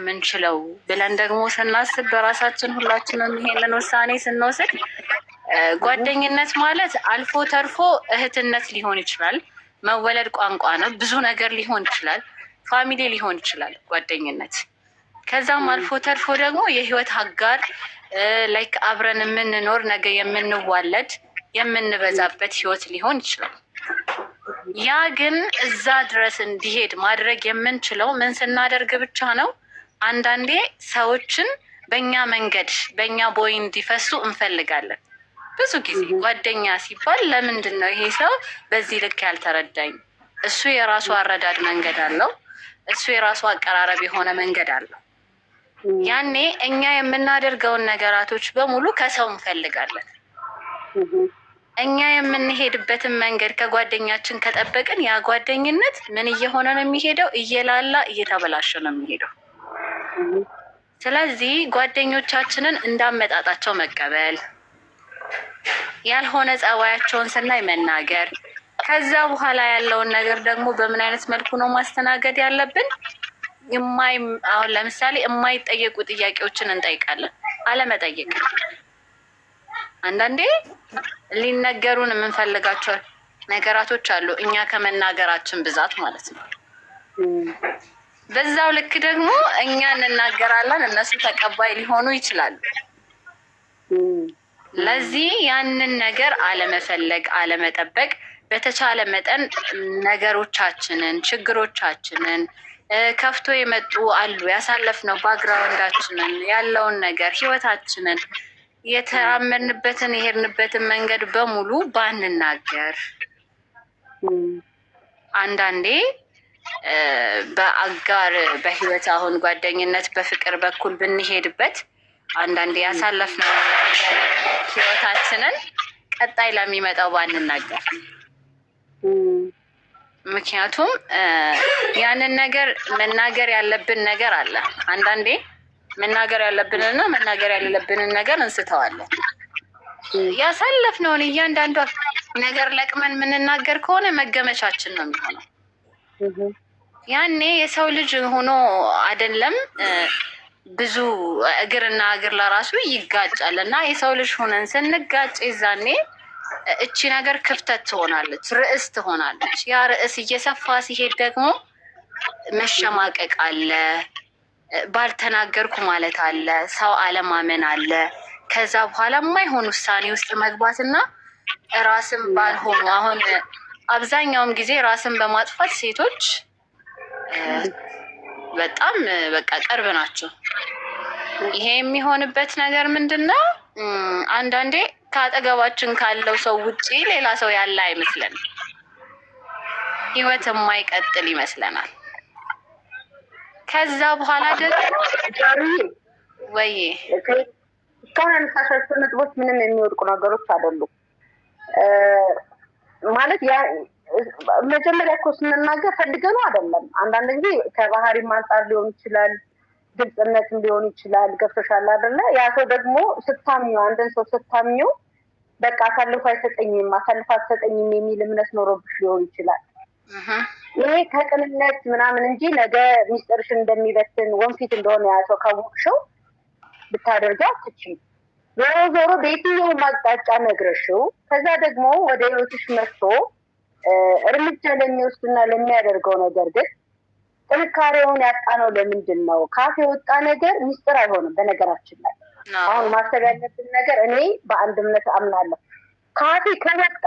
የምንችለው ብለን ደግሞ ስናስብ በራሳችን ሁላችንም ይሄንን ውሳኔ ስንወስድ ጓደኝነት ማለት አልፎ ተርፎ እህትነት ሊሆን ይችላል። መወለድ ቋንቋ ነው። ብዙ ነገር ሊሆን ይችላል። ፋሚሊ ሊሆን ይችላል ጓደኝነት። ከዛም አልፎ ተርፎ ደግሞ የህይወት አጋር ላይክ አብረን የምንኖር ነገ የምንዋለድ የምንበዛበት ህይወት ሊሆን ይችላል። ያ ግን እዛ ድረስ እንዲሄድ ማድረግ የምንችለው ምን ስናደርግ ብቻ ነው? አንዳንዴ ሰዎችን በእኛ መንገድ በእኛ ቦይ እንዲፈሱ እንፈልጋለን። ብዙ ጊዜ ጓደኛ ሲባል ለምንድን ነው ይሄ ሰው በዚህ ልክ ያልተረዳኝ? እሱ የራሱ አረዳድ መንገድ አለው። እሱ የራሱ አቀራረብ የሆነ መንገድ አለው። ያኔ እኛ የምናደርገውን ነገራቶች በሙሉ ከሰው እንፈልጋለን። እኛ የምንሄድበትን መንገድ ከጓደኛችን ከጠበቅን ያ ጓደኝነት ምን እየሆነ ነው የሚሄደው? እየላላ እየተበላሸ ነው የሚሄደው። ስለዚህ ጓደኞቻችንን እንዳመጣጣቸው መቀበል፣ ያልሆነ ጸባያቸውን ስናይ መናገር፣ ከዛ በኋላ ያለውን ነገር ደግሞ በምን አይነት መልኩ ነው ማስተናገድ ያለብን? አሁን ለምሳሌ የማይጠየቁ ጥያቄዎችን እንጠይቃለን። አለመጠየቅ አንዳንዴ ሊነገሩን የምንፈልጋቸው ነገራቶች አሉ፣ እኛ ከመናገራችን ብዛት ማለት ነው። በዛው ልክ ደግሞ እኛ እንናገራለን፣ እነሱ ተቀባይ ሊሆኑ ይችላሉ። ለዚህ ያንን ነገር አለመፈለግ፣ አለመጠበቅ፣ በተቻለ መጠን ነገሮቻችንን፣ ችግሮቻችንን ከፍቶ የመጡ አሉ ያሳለፍነው ባክግራውንዳችንን ያለውን ነገር ህይወታችንን የተራመድንበትን የሄድንበትን መንገድ በሙሉ ባንናገር፣ አንዳንዴ በአጋር በህይወት አሁን ጓደኝነት በፍቅር በኩል ብንሄድበት አንዳንዴ ያሳለፍነው ህይወታችንን ቀጣይ ለሚመጣው ባንናገር። ምክንያቱም ያንን ነገር መናገር ያለብን ነገር አለ። አንዳንዴ መናገር ያለብንና መናገር ያለብንን ነገር እንስተዋለን። ያሳለፍነውን እያንዳንዷ ነገር ለቅመን የምንናገር ከሆነ መገመቻችን ነው የሚሆነው። ያኔ የሰው ልጅ ሆኖ አይደለም ብዙ እግርና እግር ለራሱ ይጋጫል እና የሰው ልጅ ሆነን ስንጋጭ ይዛኔ እቺ ነገር ክፍተት ትሆናለች፣ ርዕስ ትሆናለች። ያ ርዕስ እየሰፋ ሲሄድ ደግሞ መሸማቀቅ አለ፣ ባልተናገርኩ ማለት አለ፣ ሰው አለማመን አለ። ከዛ በኋላ የማይሆን ውሳኔ ውስጥ መግባትና ራስን ባልሆኑ አሁን አብዛኛውም ጊዜ ራስን በማጥፋት ሴቶች በጣም በቃ ቅርብ ናቸው። ይሄ የሚሆንበት ነገር ምንድን ነው? አንዳንዴ ከአጠገባችን ካለው ሰው ውጪ ሌላ ሰው ያለ አይመስለንም። ህይወት የማይቀጥል ይመስለናል። ከዛ በኋላ ደግሞ ወይ እስካሁን ያነሳሻቸው ነጥቦች ምንም የሚወድቁ ነገሮች አይደሉም። ማለት ያ መጀመሪያ እኮ ስንናገር ፈልገነው አይደለም። አንዳንድ ጊዜ ከባህሪም አንጻር ሊሆን ይችላል፣ ግልጽነትም ሊሆን ይችላል። ገብቶሻል አይደለ? ያ ሰው ደግሞ ስታምኚው፣ አንድን ሰው ስታምኚው በቃ አሳልፎ አይሰጠኝም፣ አሳልፎ አትሰጠኝም የሚል እምነት ኖሮብሽ ሊሆን ይችላል። ይሄ ከቅንነት ምናምን እንጂ ነገ ሚስጥርሽን እንደሚበትን ወንፊት እንደሆነ ያ ሰው ካወቅሽው ብታደርገው አትችይም። ዞሮ ዞሮ በየትኛውም አቅጣጫ ነግረሽው ከዛ ደግሞ ወደ ህይወትሽ መጥቶ እርምጃ ለሚወስድና ለሚያደርገው ነገር ግን ጥንካሬውን ያጣነው ለምንድን ነው? ካፌ የወጣ ነገር ሚስጥር አይሆንም። በነገራችን ላይ አሁን ማሰብ ያለብን ነገር እኔ በአንድ እምነት አምናለሁ። ካፌ ከወጣ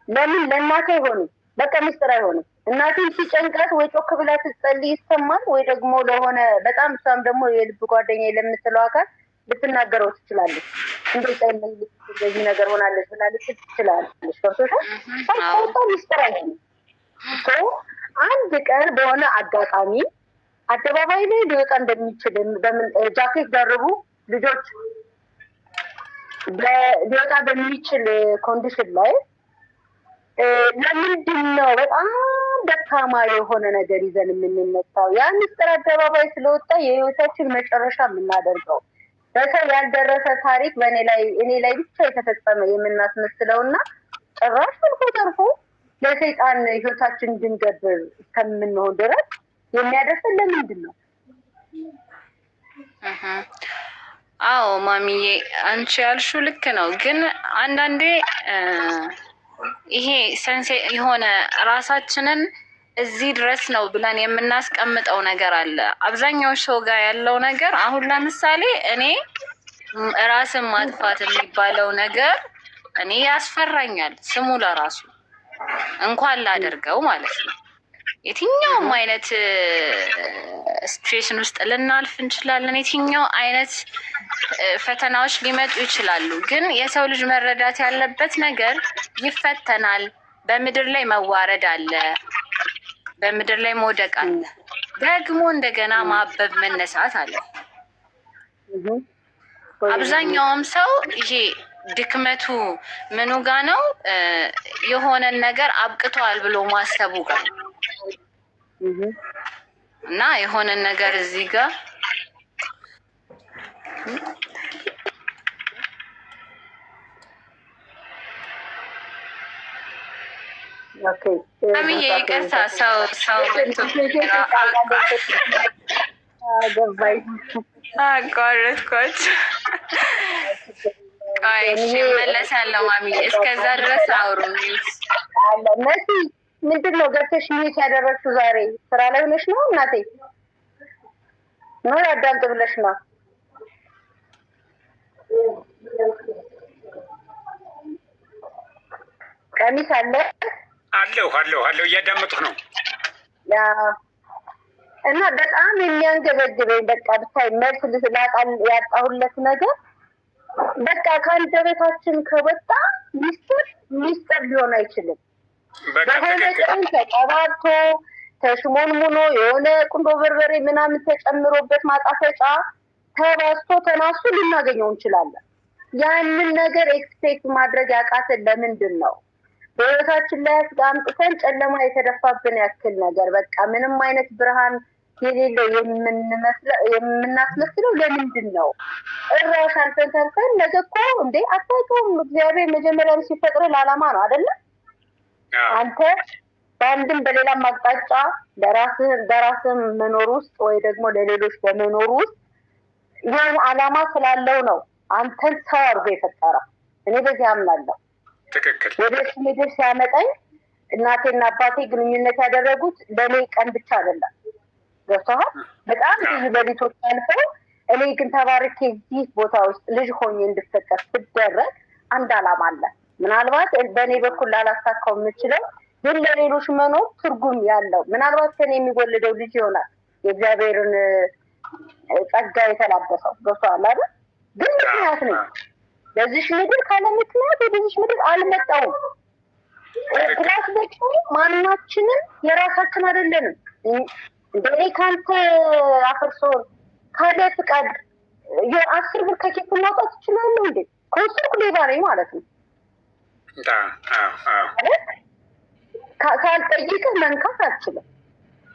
ለምን ለእናቴ አይሆንም? በቃ ሚስጥር አይሆንም። እናቴን ሲጨንቃት ወይ ጮክ ብላ ስትጸልይ ይሰማል፣ ወይ ደግሞ ለሆነ በጣም እሷም ደግሞ የልብ ጓደኛ ለምትለው አካል ልትናገረው ትችላለች። እንደዚህ ነገር ሆናለች ብላለች ትችላለች። ገብቶሻል? ከወጣ ሚስጥር አይሆንም። አንድ ቀን በሆነ አጋጣሚ አደባባይ ላይ ሊወጣ እንደሚችል በምን ጃኬት ደርቡ ልጆች ሊወጣ በሚችል ኮንዲሽን ላይ ለምንድን ነው በጣም ደካማ የሆነ ነገር ይዘን የምንነሳው? ያ ሚስጥር አደባባይ ስለወጣ የህይወታችን መጨረሻ የምናደርገው በሰው ያልደረሰ ታሪክ እኔ ላይ ብቻ የተፈጸመ የምናስመስለውና ጭራሽ አልፎ ተርፎ ለሰይጣን ህይወታችን እንድንገብር እስከምንሆን ድረስ የሚያደርሰን ለምንድን ነው? አዎ ማሚዬ አንቺ ያልሽው ልክ ነው። ግን አንዳንዴ ይሄ ሰንሴ የሆነ ራሳችንን እዚህ ድረስ ነው ብለን የምናስቀምጠው ነገር አለ። አብዛኛው ሰው ጋር ያለው ነገር አሁን ለምሳሌ እኔ ራስን ማጥፋት የሚባለው ነገር እኔ ያስፈራኛል። ስሙ ለራሱ እንኳን ላደርገው ማለት ነው። የትኛውም አይነት ሲቹዌሽን ውስጥ ልናልፍ እንችላለን። የትኛው አይነት ፈተናዎች ሊመጡ ይችላሉ። ግን የሰው ልጅ መረዳት ያለበት ነገር ይፈተናል። በምድር ላይ መዋረድ አለ፣ በምድር ላይ መውደቅ አለ፣ ደግሞ እንደገና ማበብ መነሳት አለ። አብዛኛውም ሰው ይሄ ድክመቱ ምኑ ጋ ነው? የሆነን ነገር አብቅቷል ብሎ ማሰቡ ጋር እና የሆነን ነገር እዚህ ጋር አብዬ ይቅርታ፣ ሰው አቋረጥኳት። ቆይ እመለሳለሁ ማሚዬ። እስከዛ ድረስ አውሩ። መሲ ምንድን ነው ገብተሽ ሚት ያደረግሽው? ዛሬ ስራ ላይ ሆነሽ ነው እናቴ? ነው አዳምጥ ብለሽ ነው? ቀሚስ አለ አለሁ እያዳመጥኩ ነው። እና በጣም የሚያንገበግበኝ በቃ ብታይ መልስ ያጣሁለት ነገር በቃ ከአንደበታችን ከወጣ ሚስጥር ሊሆን አይችልም። በሆነ ቀን ተቀባብቶ ተሽሞንሙኖ የሆነ ቁንዶ በርበሬ ምናምን ተጨምሮበት ማጣፈጫ ተባስቶ ተናሱ ልናገኘው እንችላለን። ያንን ነገር ኤክስፔክት ማድረግ ያቃተን ለምንድን ነው? በህይወታችን ላይ አምጥተን ጨለማ የተደፋብን ያክል ነገር በቃ ምንም አይነት ብርሃን የሌለው የምናስመስለው ለምንድን ነው? እራሽ አልፈን ተርፈን ነገ እኮ እንዴ አታውቀውም። እግዚአብሔር መጀመሪያም ሲፈጥር ለዓላማ ነው አይደለም? አንተ በአንድም በሌላም አቅጣጫ በራስህ መኖር ውስጥ ወይ ደግሞ ለሌሎች በመኖር ውስጥ ያን ዓላማ ስላለው ነው አንተን ሰው አድርጎ የፈጠረ። እኔ በዚህ አምናለሁ። ትክክል። ወደዚህ ምድር ሲያመጣኝ እናቴና አባቴ ግንኙነት ያደረጉት ለእኔ ቀን ብቻ አይደለም። ገብቶሃል? በጣም ብዙ ሌሊቶች አልፈው እኔ ግን ተባርኬ እዚህ ቦታ ውስጥ ልጅ ሆኜ እንድፈጠር ስደረግ አንድ ዓላማ አለ። ምናልባት በእኔ በኩል ላላሳካው የምችለው ግን ለሌሎች መኖር ትርጉም ያለው ምናልባት ከኔ የሚወልደው ልጅ ይሆናል የእግዚአብሔርን ጸጋ የተላበሰው። ገብቶሃል አይደል? ግን ምክንያት ነው ለዚሽ ምድር ካለ ምክንያት ወደዚሽ ምድር አልመጣሁም። ፕላስ ደግሞ ማናችንም የራሳችን አይደለንም። እንደኔ ካንተ አፈርሶ ካለ ፍቃድ የ10 ብር ከኬት ማውጣት ትችላለህ እንዴ? ከወሰድኩ ሌባ ነኝ ማለት ነው። ካልጠይቅህ መንካት አልችልም።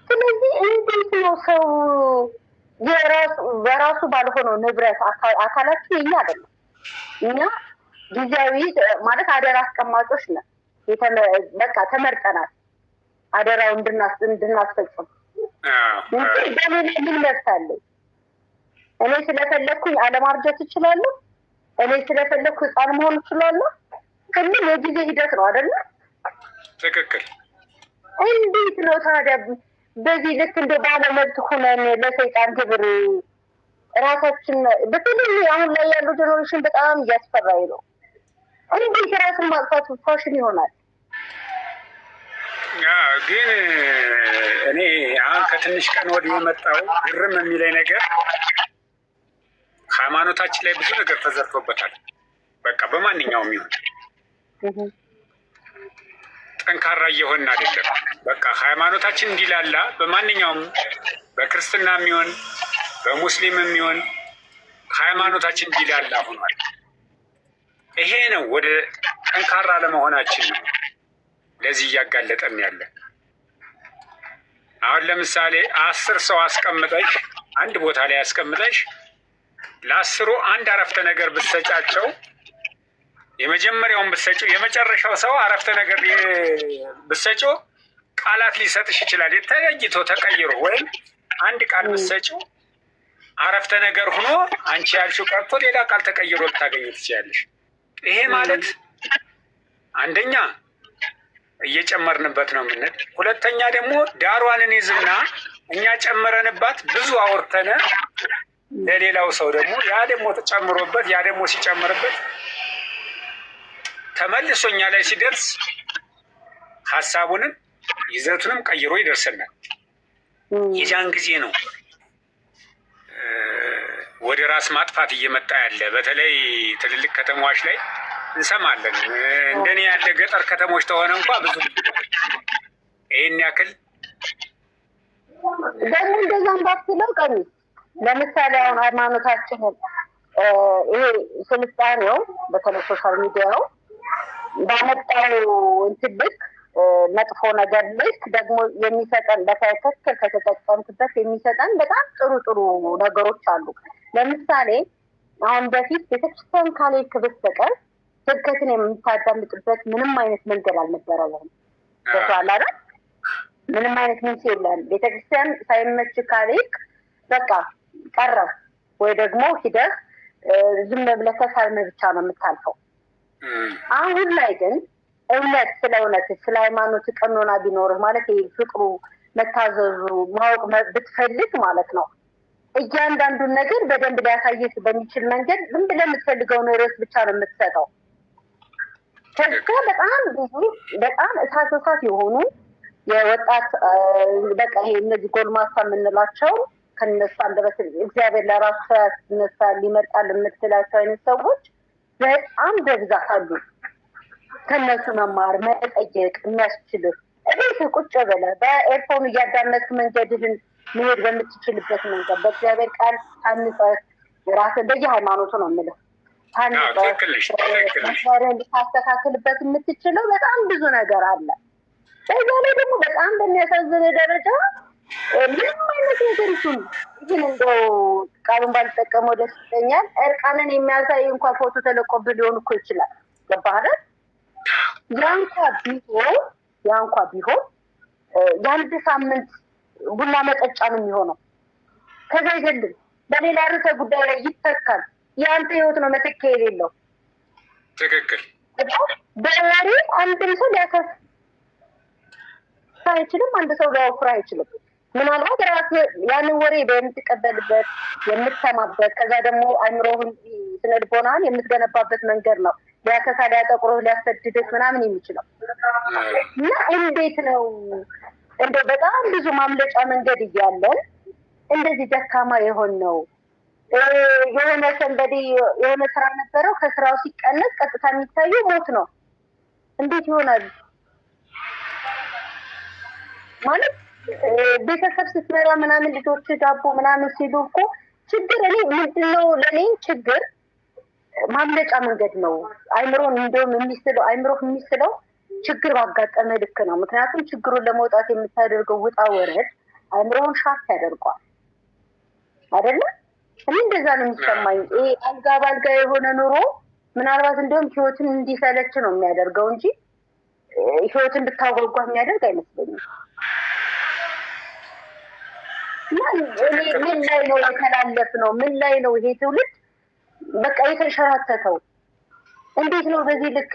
ስለዚህ እንዴት ነው ሰው በራሱ ባልሆነው ንብረት አካላችን የኛ አይደለም። እኛ ጊዜያዊ ማለት አደራ አስቀማጮች ነን። በቃ ተመርጠናል አደራው እንድናስፈጽም። ምን መብት አለኝ? እኔ ስለፈለግኩኝ አለማርጀት እችላለሁ። እኔ ስለፈለግኩ ህፃን መሆን እችላለሁ። ሁሉም የጊዜ ሂደት ነው አይደለ? ትክክል። እንዴት ነው ታዲያ በዚህ ልክ እንደ ባለመብት ሆነን ለሰይጣን ክብር ራሳችን በተለይ አሁን ላይ ያለው ጀነሬሽን በጣም እያስፈራኝ ነው። እንዴት ራስን ማጥፋት ፋሽን ይሆናል? ግን እኔ አሁን ከትንሽ ቀን ወዲህ የመጣው ግርም የሚለኝ ነገር ሃይማኖታችን ላይ ብዙ ነገር ተዘርቶበታል። በቃ በማንኛውም ይሁን ጠንካራ እየሆንን አይደለም። በቃ ሃይማኖታችን እንዲላላ በማንኛውም በክርስትና የሚሆን በሙስሊም የሚሆን ሃይማኖታችን እንዲላላ ሆኗል። ይሄ ነው ወደ ጠንካራ ለመሆናችን ነው ለዚህ እያጋለጠን ያለ። አሁን ለምሳሌ 10 ሰው አስቀምጠሽ አንድ ቦታ ላይ አስቀምጠሽ ለ10ሩ አንድ አረፍተ ነገር ብትሰጫቸው የመጀመሪያውን ብትሰጪው የመጨረሻው ሰው አረፍተ ነገር ብትሰጪው ቃላት ሊሰጥሽ ይችላል። የተለይቶ ተቀይሮ ወይም አንድ ቃል ብትሰጪው አረፍተ ነገር ሆኖ አንቺ ያልሽው ቀርቶ ሌላ ቃል ተቀይሮ ልታገኝ ትችያለሽ። ይሄ ማለት አንደኛ እየጨመርንበት ነው የምንል፣ ሁለተኛ ደግሞ ዳሯንን ይዝና እኛ ጨምረንባት ብዙ አውርተነ ለሌላው ሰው ደግሞ ያ ደግሞ ተጨምሮበት ያ ደግሞ ሲጨምርበት ተመልሶ እኛ ላይ ሲደርስ ሀሳቡንም ይዘቱንም ቀይሮ ይደርሰናል። የዛን ጊዜ ነው ወደ ራስ ማጥፋት እየመጣ ያለ። በተለይ ትልልቅ ከተማዎች ላይ እንሰማለን። እንደኔ ያለ ገጠር ከተሞች ተሆነ እንኳ ብዙ ይህን ያክል ደግሞ እንደዛም ባትለው ቀሚስ ለምሳሌ አሁን ሃይማኖታችንን ይሄ ስልጣኔው በተለይ ሶሻል ሚዲያው ባመጣው እንትን ልክ መጥፎ ነገር ልክ ደግሞ የሚሰጠን በትክክል ከተጠቀምኩበት የሚሰጠን በጣም ጥሩ ጥሩ ነገሮች አሉ። ለምሳሌ አሁን በፊት ቤተክርስቲያን ካልሄድክ በስተቀር ስብከትን የምታዳምጥበት ምንም አይነት መንገድ አልነበረም። ገብቶሃል አይደል? ምንም አይነት ምንጭ የለም። ቤተክርስቲያን ሳይመች ካልሄድክ በቃ ቀረ ወይ ደግሞ ሂደህ ዝም ብለህ ተሳልመህ ብቻ ነው የምታልፈው። አሁን ላይ ግን እውነት ስለ እውነት ስለ ሃይማኖት ቀኖና ቢኖርህ ማለት ይሄ ፍቅሩ መታዘዙ ማወቅ ብትፈልግ ማለት ነው እያንዳንዱን ነገር በደንብ ሊያሳየህ በሚችል መንገድ ዝም ብለህ የምትፈልገውን ርዕስ ብቻ ነው የምትሰጠው። ከዛ በጣም ብዙ በጣም እሳት የሆኑ የወጣት በቃ ይሄ እነዚህ ጎልማሳ የምንላቸው ከነሱ አንደበት እግዚአብሔር ለራሱ ያስነሳል ሊመርጣል የምትላቸው አይነት ሰዎች በጣም በብዛት አሉ። ከነሱ መማር መጠየቅ የሚያስችልህ እቤት ቁጭ ብለህ በኤርፎን እያዳመጥክ መንገድህን መሄድ በምትችልበት መንገድ በእግዚአብሔር ቃል ታንጸህ ራስን በየሃይማኖቱ ነው የምልህ ታንጸህ ልታስተካክልበት የምትችለው በጣም ብዙ ነገር አለ። በዛ ላይ ደግሞ በጣም በሚያሳዝን ደረጃ ምንም አይነት ነገር ይሁን እንደው ቃሉን ባልጠቀመው ደስ ይለኛል። እርቃንን የሚያሳይ እንኳን ፎቶ ተለቆብህ ሊሆን እኮ ይችላል። ገባህ አይደል? ያ እንኳ ቢሆን የአንድ ሳምንት ቡና መጠጫ ነው የሚሆነው። ከዛ አይደለም በሌላ ርዕሰ ጉዳይ ላይ ይተካል። የአንተ ህይወት ነው መተኪያ የሌለው። ትክክል። በወሬ አንድም ሰው ሊያሳስ አይችልም፣ አንድ ሰው ሊያወፍር አይችልም። ምናልባት ራስህ ያንን ወሬ በምትቀበልበት የምትሰማበት ከዛ ደግሞ አእምሮህን ስነ ልቦናህን የምትገነባበት መንገድ ነው ሊያከሳ ሊያጠቁርህ ሊያሰድድህ ምናምን የሚችለው እና እንዴት ነው እንደው በጣም ብዙ ማምለጫ መንገድ እያለን እንደዚህ ደካማ የሆን ነው። የሆነ ሰንበዴ የሆነ ስራ ነበረው ከስራው ሲቀነስ ቀጥታ የሚታየው ሞት ነው። እንዴት ይሆናል ማለት ቤተሰብ ስትመራ ምናምን ልጆች ዳቦ ምናምን ሲሉ እኮ ችግር እኔ ምንድነው ለእኔ ችግር ማምለጫ መንገድ ነው። አይምሮን እንደውም የሚስለው ችግር ባጋጠመ ልክ ነው። ምክንያቱም ችግሩን ለመውጣት የምታደርገው ውጣ ወረድ አይምሮን ሻፍ ያደርገዋል አይደለ? እኔ እንደዛ ነው የሚሰማኝ። ይሄ አልጋ ባልጋ የሆነ ኑሮ ምናልባት እንደውም ህይወትን እንዲሰለች ነው የሚያደርገው እንጂ ህይወትን እንድታጓጓ የሚያደርግ አይመስለኝም። ምን ላይ ነው የተላለፍ ነው? ምን ላይ ነው ይሄ ትውልድ በቃ የተንሸራተተው? እንዴት ነው በዚህ ልክ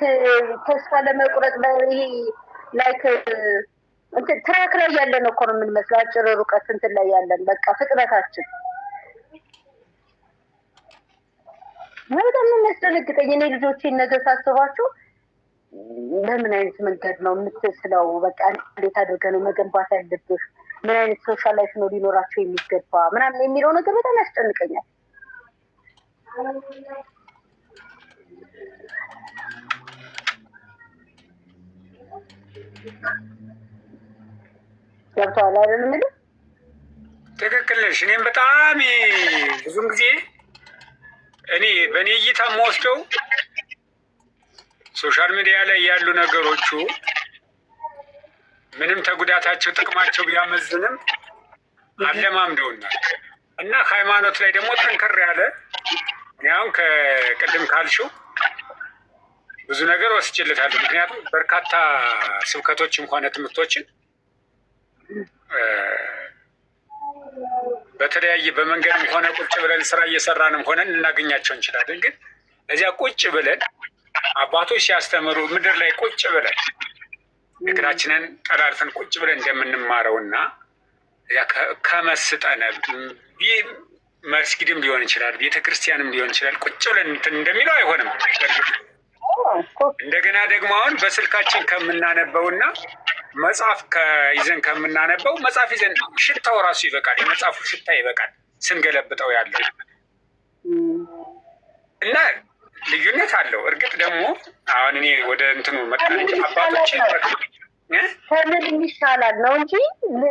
ተስፋ ለመቁረጥ ይሄ ላይክ እንትን ትራክ ላይ ያለን እኮ ነው የምንመስለው። አጭር ሩቀት እንትን ላይ ያለን በቃ ፍጥነታችን በጣም የሚያስደነግጠኝ። እኔ ልጆቼን ነገ ሳስባቸው በምን አይነት መንገድ ነው የምትስለው? በቃ እንዴት አድርገህ ነው መገንባት ያለብህ? ምን አይነት ሶሻል ላይፍ ነው ሊኖራቸው የሚገባ ምናምን የሚለው ነገር በጣም ያስጨንቀኛል። ገብቶሃል አይደል? ምን ትክክል ነሽ። እኔም በጣም ብዙም ጊዜ እኔ በእኔ እይታ የምወስደው ሶሻል ሚዲያ ላይ ያሉ ነገሮቹ ምንም ተጉዳታቸው ጥቅማቸው ቢያመዝንም አለማምደውናል እና ሃይማኖት ላይ ደግሞ ጠንከር ያለ እኔ አሁን ከቅድም ካልሽው ብዙ ነገር ወስጄለታለሁ። ምክንያቱም በርካታ ስብከቶችም ሆነ ትምህርቶችን በተለያየ በመንገድም ሆነ ቁጭ ብለን ስራ እየሰራንም ሆነን ልናገኛቸው እንችላለን። ግን እዚያ ቁጭ ብለን አባቶች ሲያስተምሩ ምድር ላይ ቁጭ ብለን እግራችንን ጠላልፈን ቁጭ ብለን እንደምንማረውና ከመስጠነ መስጊድም ሊሆን ይችላል፣ ቤተክርስቲያንም ሊሆን ይችላል። ቁጭ ብለን እንደሚለው አይሆንም። እንደገና ደግሞ አሁን በስልካችን ከምናነበውና መጽሐፍ ይዘን ከምናነበው መጽሐፍ ይዘን ሽታው ራሱ ይበቃል። የመጽሐፉ ሽታ ይበቃል ስንገለብጠው ያለው እና ልዩነት አለው። እርግጥ ደግሞ አሁን እኔ ወደ እንትኑ መጣ አባቶች ከምን ይሻላል ነው እንጂ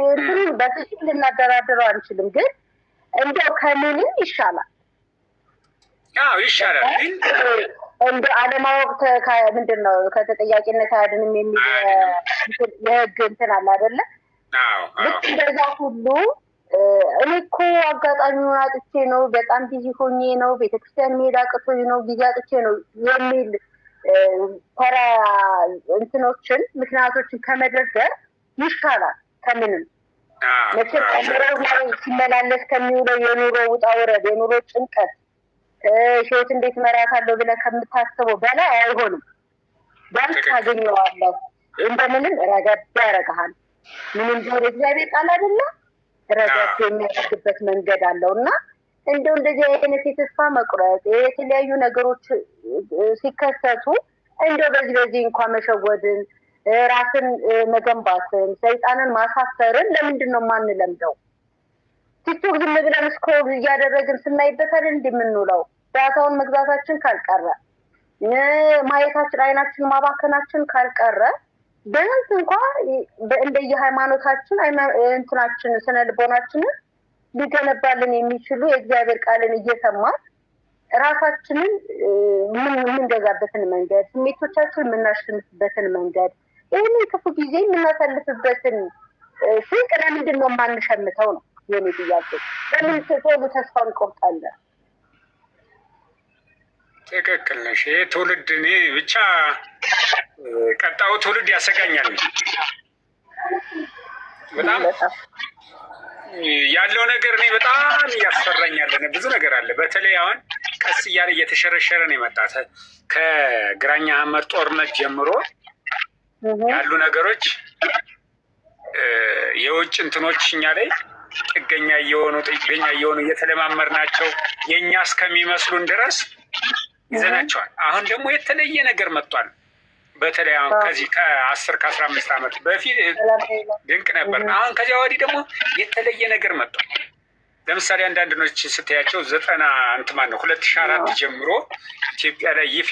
እንትኑን በፊት ልናደራድረው አንችልም። ግን እንደው ከምንም ይሻላል። አዎ ይሻላል። ግን እንደ አለማወቅ ምንድን ነው ከተጠያቂነት አያድንም የሚል የህግ እንትን አለ አይደለ? ልክ እንደዛ ሁሉ እኔ እኮ አጋጣሚውን አጥቼ ነው፣ በጣም ቢዚ ሆኜ ነው፣ ቤተክርስቲያን መሄድ አቅቶኝ ነው፣ ጊዜ አጥቼ ነው የሚል ተራ እንትኖችን ምክንያቶችን ከመደርደር ይሻላል ከምንም። መቼም አምረው ላይ ሲመላለስ ከሚውለው የኑሮ ውጣ ውረድ የኑሮ ጭንቀት ህይወት እንዴት መራት አለው ብለህ ከምታስበው በላይ አይሆንም። ቢያንስ ታገኘዋለህ። እንደምንም ረገብ ያደርግሃል። ምንም ቢሆን እግዚአብሔር ቃል አይደለ ረገብ የሚያደርግበት መንገድ አለው እና እንደው እንደዚህ አይነት የተስፋ መቁረጥ የተለያዩ ነገሮች ሲከሰቱ እንደው በዚህ እንኳን መሸወድን ራስን መገንባትን ሰይጣንን ማሳፈርን ለምንድን ነው የማንለምደው? ቲክቶክ ዝም ብለን ስክሮል እያደረግን ስናይበታል እንደምንውለው ዳታውን መግዛታችን ካልቀረ ማየታችን አይናችን ማባከናችን ካልቀረ ቢያንስ እንኳን እንደየ ሃይማኖታችን እንትናችን ስነ ልቦናችንን ሊገነባልን የሚችሉ የእግዚአብሔር ቃልን እየሰማን ራሳችንን የምንገዛበትን መንገድ ስሜቶቻችን የምናሸንፍበትን መንገድ ይህንን ክፉ ጊዜ የምናሳልፍበትን ስንቅ ለምንድን ነው የማንሸምተው ነው የኔ ጥያቄ። ለምን ቶሎ ተስፋ እንቆርጣለን? ትክክል ነሽ። ይህ ትውልድ እኔ ብቻ ቀጣዩ ትውልድ ያሰጋኛል። በጣም ያለው ነገር እኔ በጣም እያስፈራኛል። ብዙ ነገር አለ። በተለይ አሁን ቀስ እያለ እየተሸረሸረ ነው የመጣ ከግራኛ ሐመር ጦርነት ጀምሮ ያሉ ነገሮች የውጭ እንትኖች እኛ ላይ ጥገኛ እየሆኑ እየተለማመር ናቸው የእኛ እስከሚመስሉን ድረስ ይዘናቸዋል። አሁን ደግሞ የተለየ ነገር መጥቷል። በተለይ አሁን ከዚህ ከ10-15 ዓመት በፊት ድንቅ ነበር። አሁን ከዚያ ወዲህ ደግሞ የተለየ ነገር መጥቷል። ለምሳሌ አንዳንዶች ስታያቸው 2004 ጀምሮ ኢትዮጵያ ላይ ይፋ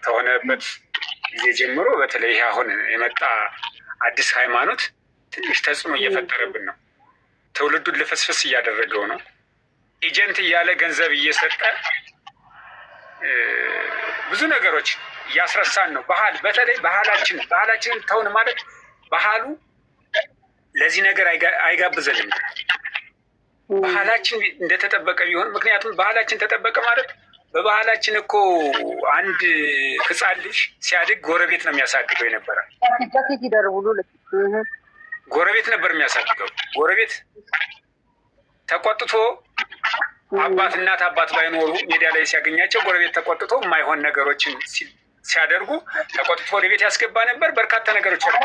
ከሆነበት ጊዜ ጀምሮ በተለይ አሁን የመጣ አዲስ ሃይማኖት ትንሽ ተጽዕኖ እየፈጠረብን ነው። ትውልዱን ልፍስፍስ እያደረገው ነው። ኤጀንት እያለ ገንዘብ እየሰጠ ብዙ ነገሮች እያስረሳን ነው። በተለይ ባህላችንን ተውን ማለት ባህሉ ለዚህ ነገር አይጋብዘንም። ባህላችን እንደተጠበቀ ቢሆን ምክንያቱም ባህላችን ተጠበቀ ማለት በባህላችን እኮ አንድ ህፃን ልጅ ሲያድግ ጎረቤት ነው የሚያሳድገው የነበረ። ጎረቤት ነበር የሚያሳድገው። ጎረቤት ተቆጥቶ እናት አባት ባይኖሩ ሜዳ ላይ ሲያገኛቸው ጎረቤት ተቆጥቶ የማይሆን ነገሮችን ሲያደርጉ ተቆጥቶ ወደ ቤት ያስገባ ነበር። በርካታ ነገሮች አሉ።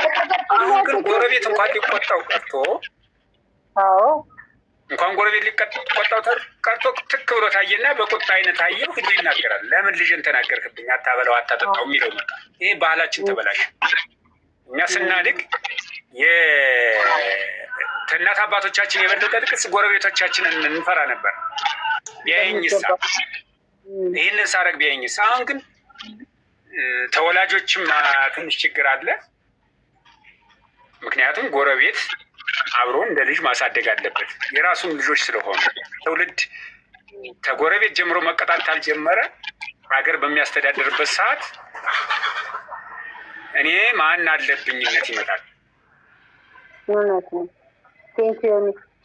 አሁን ግን ጎረቤት እንኳን ሊቆጣው ቀርቶ ቀርቶ ትክ ብሎ ታየና በቁጣ አይነት አየው ሁሉ ይናገራል። ለምን ልጅን ተናገርክብኝ፣ አታበላው፣ አታጠጣው የሚለው መጣ። ይሄ ባህላችን ተበላሽ። እኛ ስናድግ ከእናት አባቶቻችን የበለጠ ጥቅስ ጎረቤቶቻችንን እንፈራ ነበር። ቢያየኝሳ ይህንን ሳረግ ቢያየኝሳ። አሁን ግን ተወላጆችም ትንሽ ችግር አለ። ምክንያቱም ጎረቤት አብሮ እንደ ልጅ ማሳደግ አለበት የራሱን ልጆች ስለሆኑ። ትውልድ ከጎረቤት ጀምሮ መቀጣት ካልጀመረ ሀገር በሚያስተዳድርበት ሰዓት እኔ ማን አለብኝነት ይመጣል።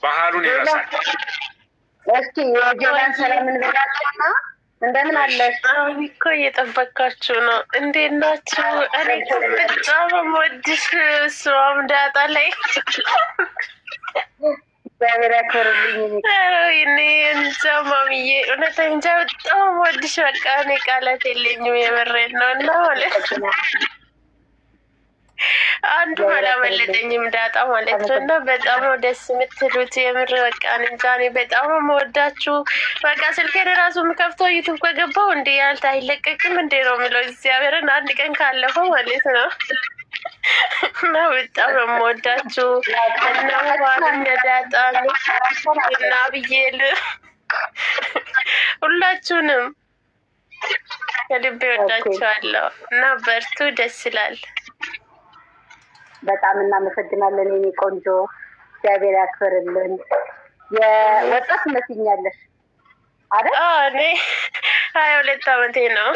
ባህሉን ይረሳል። እስኪ የጀላን ሰላምን ብላችሁና እንደምን አለሽ? እኮ እየጠበቃችሁ ነው። እንዴት ናችሁ? እኔ በጣም ወድሽ ስዋም ዳጣ ላይ እግዚአብሔር ያክብርልኝ። እኔ እንጃ ማሚዬ፣ እውነት እንጃ በጣም ወድሽ። በቃ እኔ ቃላት የለኝም። የምሬን ነው። እና ማለት አንዱ አላመለጠኝም ዳጣ ማለት ነው። እና በጣም ነው ደስ የምትሉት የምር በቃ እንጃ። እኔ በጣም ነው የምወዳችሁ። በቃ ስልኬን ራሱ የምከፍተው ዩቱብ ከገባው እንዴ ያልታ አይለቀቅም እንዴ ነው የምለው እግዚአብሔርን አንድ ቀን ካለፈው ማለት ነው። እና በጣም ነው የምወዳችሁ እና ዋን ዳጣ እና ብዬል ሁላችሁንም ከልቤ ወዳችኋለሁ እና በርቱ። ደስ ይላል። በጣም እናመሰግናለን የኔ ቆንጆ። እግዚአብሔር ያክብርልን። የወጣት መስኛለሽ አይደል? እኔ 22 ዓመቴ ነው።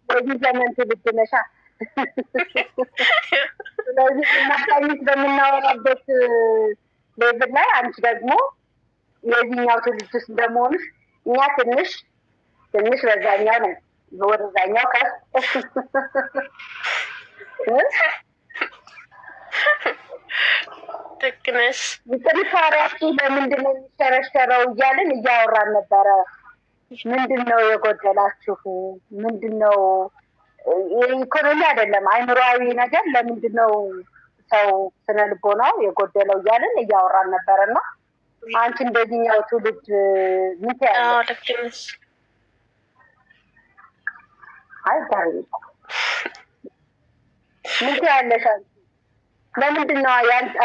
በዚህ ዘመን ትውልድ ነሻ። ስለዚህ እናታኝት በምናወራበት ሌቭል ላይ አንቺ ደግሞ የዚህኛው ትውልድ ውስጥ እንደመሆንሽ እኛ ትንሽ በዛኛው ነን፣ ወደዛኛው ከፍ ልክ ነሽ። ጥንካሬያችሁ ለምንድን ነው የሚሸረሸረው እያልን እያወራን ነበረ። ምንድን ነው የጎደላችሁ? ምንድን ነው ኢኮኖሚ አይደለም አይምሮአዊ ነገር ለምንድን ነው ሰው ስነ ልቦናው የጎደለው እያልን እያወራን ነበረ። እና አንቺ እንደዚህኛው ትውልድ ምን ትያለሽ? ልክ ነሽ። አይባልም ምን ትያለሽ አንቺ? ለምንድን ነው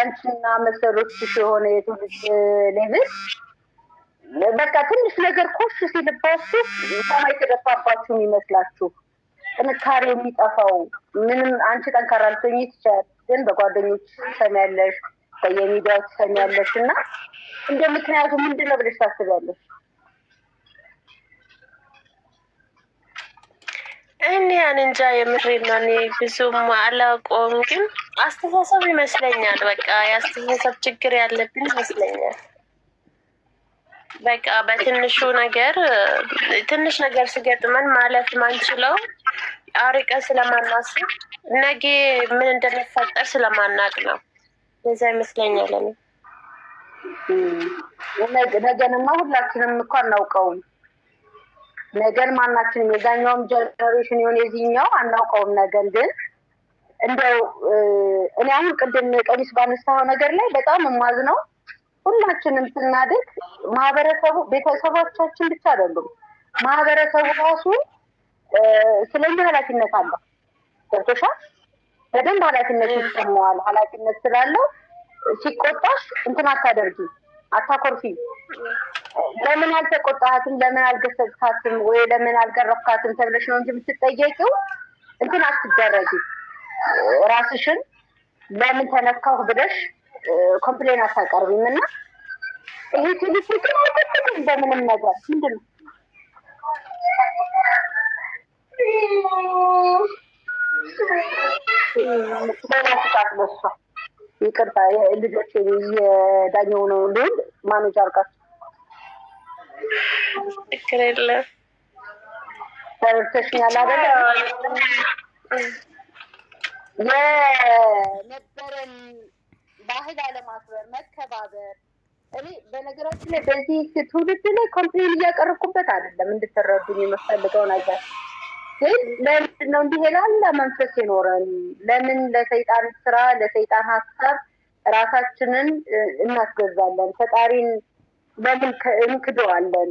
አንቺና መሰሎችሽ የሆነ የትውልድ ሌቭል በቃ ትንሽ ነገር ኮሽ ሲልባችሁ ሰማይ ተደፋባችሁ የሚመስላችሁ? ጥንካሬ የሚጠፋው ምንም አንቺ ጠንካራ ልትሆኚ ትችያለሽ፣ ግን በጓደኞች ትሰሚያለሽ፣ በየሚዲያው ትሰሚያለሽ። እና እንደ ምክንያቱ ምንድን ነው ብለሽ ታስቢያለሽ? እኔ እንጃ የምሬን ነው። እኔ ብዙም አላውቀውም፣ ግን አስተሳሰብ ይመስለኛል። በቃ የአስተሳሰብ ችግር ያለብን ይመስለኛል። በቃ በትንሹ ነገር ትንሽ ነገር ሲገጥመን ማለፍ ማንችለው አርቀን ስለማናስብ ነገ ምን እንደሚፈጠር ስለማናቅ ነው። ለዛ ይመስለኛል። ነገንማ ሁላችንም እኮ አናውቀውም። ነገን ማናችንም የዛኛውም ጀነሬሽን የሆነ የዚህኛው አናውቀውም። ነገን ግን እንደው እኔ አሁን ቅድም ቀሚስ ባነሳው ነገር ላይ በጣም የማዝነው ሁላችንም ስናድግ ማህበረሰቡ ቤተሰቦቻችን ብቻ አይደሉም፣ ማህበረሰቡ ራሱ ስለኛ ኃላፊነት አለው። ገብቶሻል? በደንብ ኃላፊነት ይሰማዋል። ኃላፊነት ስላለው ሲቆጣሽ እንትን አታደርጊ፣ አታኮርፊ። ለምን አልተቆጣሃትም፣ ለምን አልገሰጽካትም፣ ወይ ለምን አልገረፍካትም ተብለሽ ነው እንጂ የምትጠየቂው እንትን አትደረጊ። ራስሽን ለምን ተነካሁ ብለሽ ኮምፕሌን አታቀርቢም። እና ይሄ ትልቅ ግን በምንም ነገር ምንድን ነው በራስጣት በሷ ይቅርታ ልጆች የዳኘው ነው ልል ማኔጅ አርጋችሁ ችግር የለም ተረድተሽኛል አይደለ? የነበረን ባህል አለማክበር፣ መከባበር። እኔ በነገራችን ላይ በዚህ ትውልድ ላይ ኮምፕሌን እያቀረብኩበት አይደለም፣ እንድትረዱኝ የምፈልገው ነገር ግን ለምንድን ነው እንዲህ ላለ መንፈስ የኖረን? ለምን ለሰይጣን ስራ ለሰይጣን ሀሳብ ራሳችንን እናስገዛለን? ፈጣሪን ለምን እንክደዋለን?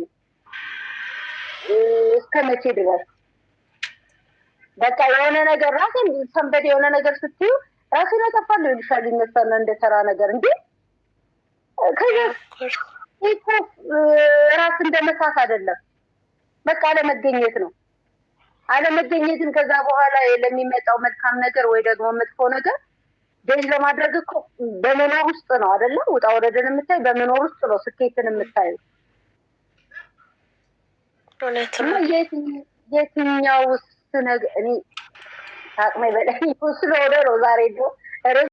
እስከ መቼ ድረስ? በቃ የሆነ ነገር ራስን ሰንበዴ የሆነ ነገር ስትዩ ራስን ያጠፋለሁ ይልሻል፣ ይነሳና እንደ ተራ ነገር እንጂ ራስ እንደመሳት አይደለም። በቃ አለመገኘት ነው። አለመገኘትን ከዛ በኋላ ለሚመጣው መልካም ነገር ወይ ደግሞ መጥፎ ነገር ደጅ ለማድረግ እኮ በመኖር ውስጥ ነው አይደለም? ውጣ ወረድን የምታይ በመኖር ውስጥ ነው ስኬትን የምታዩ። የትኛው ነገር እኔ አቅሜ በላይ ስለሆነ ነው ዛሬ